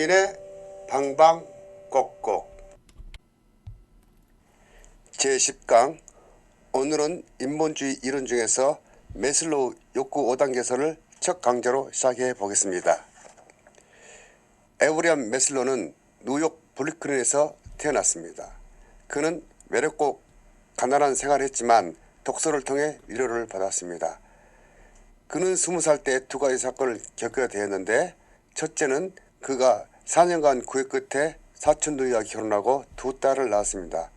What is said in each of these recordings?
김민의 방방곡곡 제10강. 오늘은 인본주의 이론 중에서 매슬로우 욕구 5단계선을 첫 강좌로 시작해 보겠습니다. 에브리엄 매슬로우는 뉴욕 브루클린에서 태어났습니다. 그는 외롭고 가난한 생활을 했지만 독서를 통해 위로를 받았습니다. 그는 20살 때 두 가지 사건을 겪게 되었는데, 첫째는 그가 4년간 구애 끝에 사촌 누이와 결혼하고 두 딸을 낳았습니다.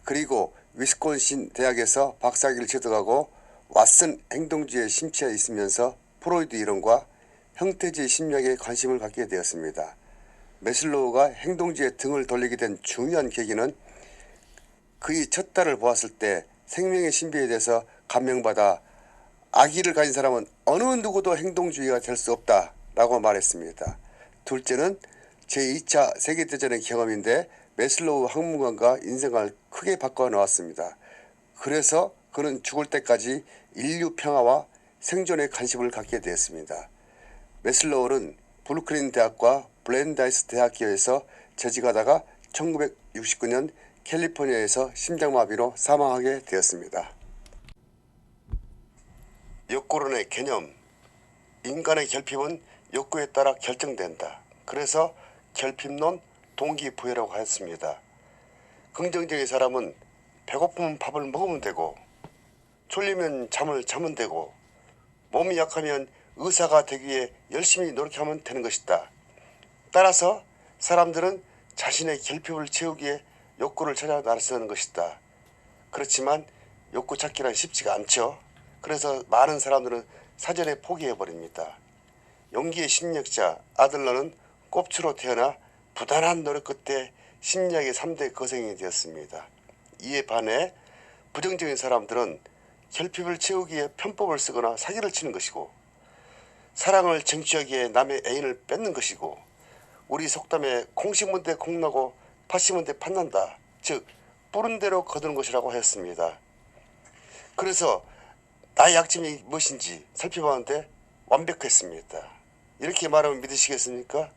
그리고 위스콘신 대학에서 박사학위를 취득하고 왓슨 행동주의에 심취해 있으면서 프로이드 이론과 형태주의 심리학에 관심을 갖게 되었습니다. 매슬로우가 행동주의에 등을 돌리게 된 중요한 계기는 그의 첫 딸을 보았을 때 생명의 신비에 대해서 감명받아 아기를 가진 사람은 어느 누구도 행동주의가 될 수 없다 라고 말했습니다. 둘째는 제2차 세계대전의 경험인데, 매슬로우 학문관과 인생을 크게 바꿔 놓았습니다. 그래서 그는 죽을 때까지 인류 평화와 생존에 관심을 갖게 되었습니다. 매슬로우는 브루클린 대학과 브랜다이스 대학교에서 재직하다가 1969년 캘리포니아에서 심장마비로 사망하게 되었습니다. 욕구론의 개념. 인간의 결핍은 욕구에 따라 결정된다. 그래서 결핍론 동기부여라고 하였습니다. 긍정적인 사람은 배고프면 밥을 먹으면 되고, 졸리면 잠을 자면 되고, 몸이 약하면 의사가 되기 위해 열심히 노력하면 되는 것이다. 따라서 사람들은 자신의 결핍을 채우기 위해 욕구를 찾아 나서는 것이다. 그렇지만 욕구 찾기란 쉽지가 않죠. 그래서 많은 사람들은 사전에 포기해버립니다. 용기의 심리학자 아들러는 꼽추로 태어나 부단한 노력 끝에 심리학의 3대 거생이 되었습니다. 이에 반해 부정적인 사람들은 결핍을 채우기 위해 편법을 쓰거나 사기를 치는 것이고, 사랑을 쟁취하기 위해 남의 애인을 뺏는 것이고, 우리 속담에 콩 심은 데 콩나고 팥 심은 데 팥난다, 즉 뿌른 대로 거두는 것이라고 하였습니다. 그래서 나의 약점이 무엇인지 살펴봤는데 완벽했습니다. 이렇게 말하면 믿으시겠습니까?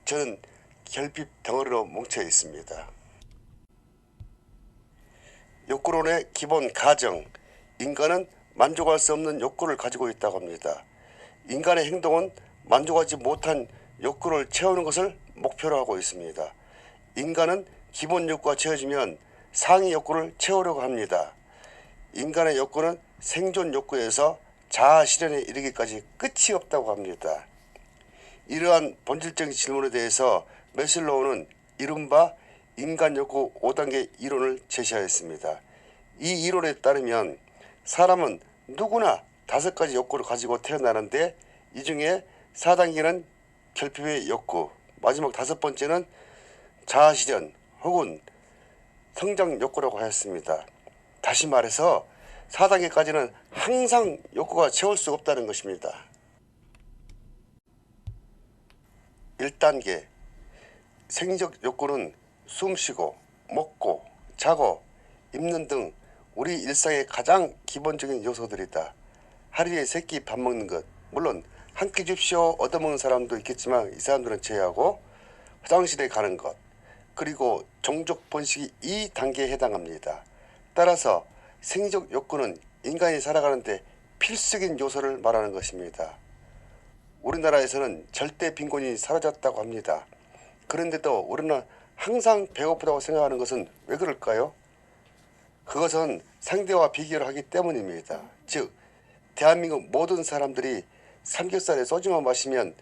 저는 결핍 덩어리로 뭉쳐 있습니다. 욕구론의 기본 가정. 인간은 만족할 수 없는 욕구를 가지고 있다고 합니다. 인간의 행동은 만족하지 못한 욕구를 채우는 것을 목표로 하고 있습니다. 인간은 기본 욕구가 채워지면 상위 욕구를 채우려고 합니다. 인간의 욕구는 생존 욕구에서 자아 실현에 이르기까지 끝이 없다고 합니다. 이러한 본질적인 질문에 대해서 매슬로우는 이른바 인간 욕구 5단계 이론을 제시하였습니다. 이 이론에 따르면 사람은 누구나 5가지 욕구를 가지고 태어나는데, 이 중에 4단계는 결핍의 욕구, 마지막 5번째는 자아 실현 혹은 성장 욕구라고 하였습니다. 다시 말해서 4단계까지는 항상 욕구가 채울 수 없다는 것입니다. 1단계. 생리적 욕구는 숨쉬고 먹고 자고 입는 등 우리 일상의 가장 기본적인 요소들이다. 하루에 3끼 밥 먹는 것, 물론 한 끼 줍쇼 얻어먹는 사람도 있겠지만 이 사람들은 제외하고, 화장실에 가는 것, 그리고 종족 번식이 이 단계에 해당합니다. 따라서 생리적 욕구는 인간이 살아가는데 필수적인 요소를 말하는 것입니다. 우리나라에서는 절대 빈곤이 사라졌다고 합니다. 그런데도 우리는 항상 배고프다고 생각하는 것은 왜 그럴까요? 그것은 상대와 비교를 하기 때문입니다. 즉, 대한민국 모든 사람들이 삼겹살에 소주만 마시면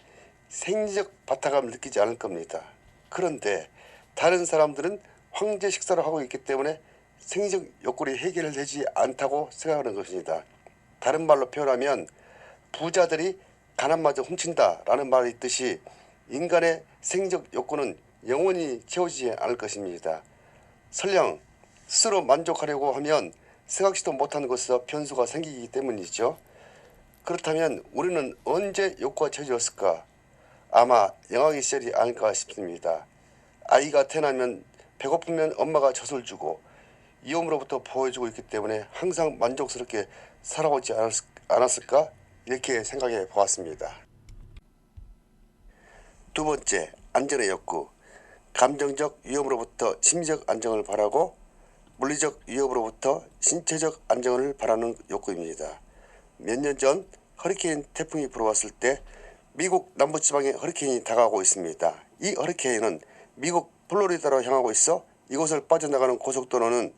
생리적 바타감을 느끼지 않을 겁니다. 그런데 다른 사람들은 황제 식사를 하고 있기 때문에 생리적 욕구를 해결되지 않다고 생각하는 것입니다. 다른 말로 표현하면 부자들이 가난마저 훔친다 라는 말이 있듯이, 인간의 생리적 욕구는 영원히 채워지지 않을 것입니다. 설령 스스로 만족하려고 하면 생각지도 못하는 곳에서 변수가 생기기 때문이죠. 그렇다면 우리는 언제 욕구가 채워졌을까? 아마 영아기 시절이 아닐까 싶습니다. 아이가 태어나면 배고프면 엄마가 젖을 주고 위험으로부터 보호해주고 있기 때문에 항상 만족스럽게 살아오지 않았을까? 이렇게 생각해 보았습니다. 두 번째, 안전의 욕구, 감정적 위험으로부터 심리적 안정을 바라고 물리적 위협으로부터 신체적 안정을 바라는 욕구입니다. 몇 년 전 허리케인 태풍이 불어왔을 때 미국 남부지방에 허리케인이 다가오고 있습니다. 이 허리케인은 미국 플로리다로 향하고 있어 이곳을 빠져나가는 고속도로는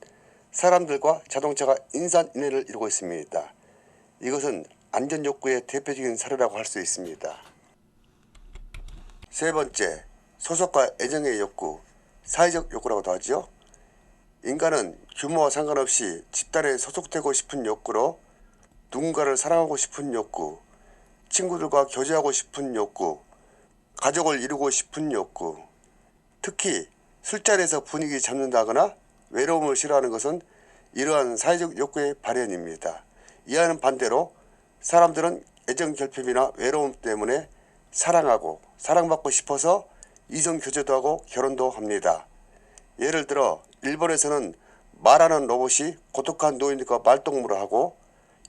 사람들과 자동차가 인산인해를 이루고 있습니다. 이것은 안전욕구의 대표적인 사례라고 할 수 있습니다. 세 번째, 소속과 애정의 욕구, 사회적 욕구라고도 하죠. 인간은 규모와 상관없이 집단에 소속되고 싶은 욕구로 누군가를 사랑하고 싶은 욕구, 친구들과 교제하고 싶은 욕구, 가족을 이루고 싶은 욕구, 특히 술자리에서 분위기 잡는다거나 외로움을 싫어하는 것은 이러한 사회적 욕구의 발현입니다. 이와는 반대로 사람들은 애정 결핍이나 외로움 때문에 사랑하고 사랑받고 싶어서 이성 교제도 하고 결혼도 합니다. 예를 들어 일본에서는 말하는 로봇이 고독한 노인들과 말동무를 하고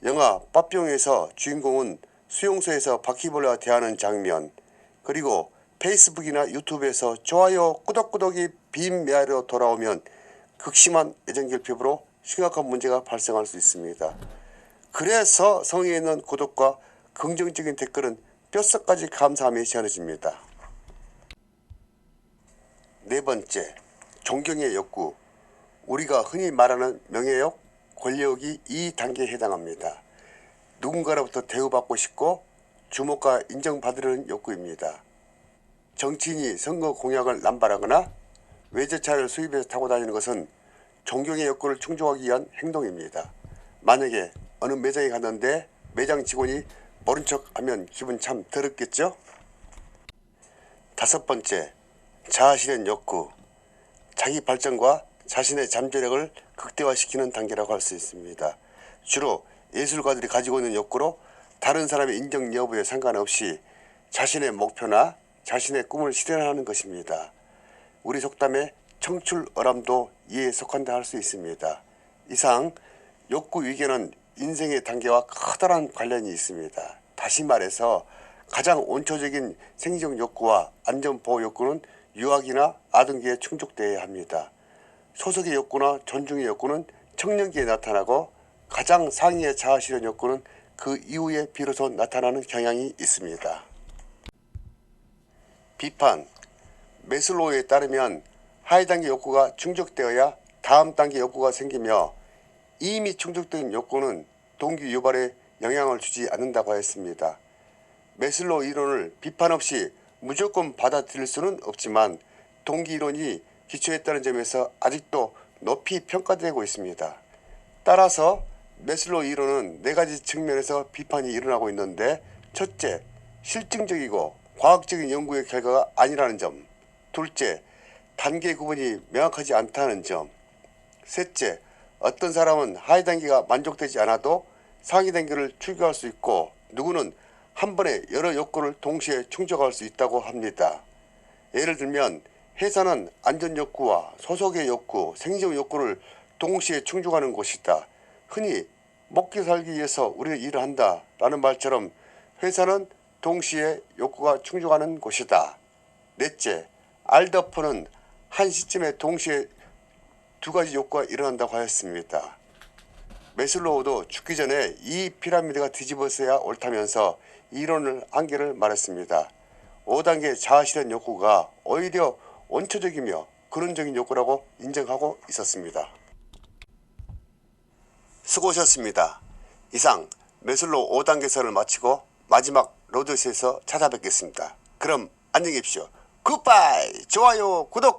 영화 빠삐용에서 주인공은 수용소에서 바퀴벌레와 대하는 장면, 그리고 페이스북이나 유튜브에서 좋아요 꾸덕꾸덕이 빈 메아리로 돌아오면 극심한 애정결핍으로 심각한 문제가 발생할 수 있습니다. 그래서 성에 있는 구독과 긍정적인 댓글은 뼛속까지 감사함이 전해집니다. 네 번째, 존경의 욕구. 우리가 흔히 말하는 명예욕, 권력이 이 단계에 해당합니다. 누군가로부터 대우받고 싶고 주목과 인정받으려는 욕구입니다. 정치인이 선거 공약을 남발하거나 외제차를 수입해서 타고 다니는 것은 존경의 욕구를 충족하기 위한 행동입니다. 만약에 어느 매장에 갔는데 매장 직원이 모른 척하면 기분 참 더럽겠죠? 다섯 번째, 자아실현 욕구. 자기 발전과 자신의 잠재력을 극대화시키는 단계라고 할 수 있습니다. 주로 예술가들이 가지고 있는 욕구로 다른 사람의 인정 여부에 상관없이 자신의 목표나 자신의 꿈을 실현하는 것입니다. 우리 속담에 청출어람도 이에 속한다 할 수 있습니다. 이상 욕구 위계는 인생의 단계와 커다란 관련이 있습니다. 다시 말해서 가장 원초적인 생리적 욕구와 안전보호 욕구는 유아기나 아동기에 충족되어야 합니다. 소속의 욕구나 존중의 욕구는 청년기에 나타나고 가장 상위의 자아실현 욕구는 그 이후에 비로소 나타나는 경향이 있습니다. 비판. 매슬로우에 따르면 하위 단계 욕구가 충족되어야 다음 단계 욕구가 생기며 이미 충족된 욕구는 동기 유발에 영향을 주지 않는다고 했습니다. 매슬로우 이론을 비판 없이 무조건 받아들일 수는 없지만 동기 이론이 기초했다는 점에서 아직도 높이 평가되고 있습니다. 따라서 매슬로우 이론은 네 가지 측면에서 비판이 일어나고 있는데, 첫째, 실증적이고 과학적인 연구의 결과가 아니라는 점. 둘째, 단계 구분이 명확하지 않다는 점. 셋째, 어떤 사람은 하위 단계가 만족되지 않아도 상위 단계를 추구할 수 있고 누구는 한 번에 여러 욕구를 동시에 충족할 수 있다고 합니다. 예를 들면 회사는 안전 욕구와 소속의 욕구, 생존 욕구를 동시에 충족하는 곳이다. 흔히 먹기 살기 위해서 우리가 일을 한다 라는 말처럼 회사는 동시에 욕구가 충족하는 곳이다. 넷째, 알더퍼는 한 시점에 동시에 두 가지 욕구가 일어난다고 하였습니다. 매슬로우도 죽기 전에 이 피라미드가 뒤집어서야 옳다면서 이론을 한계를 말했습니다. 5단계 자아실현 욕구가 오히려 원초적이며 근원적인 욕구라고 인정하고 있었습니다. 수고하셨습니다. 이상 매슬로우 5단계설을 마치고 마지막 로드에서 찾아뵙겠습니다. 그럼 안녕히 계십시오. 굿바이. 좋아요 구독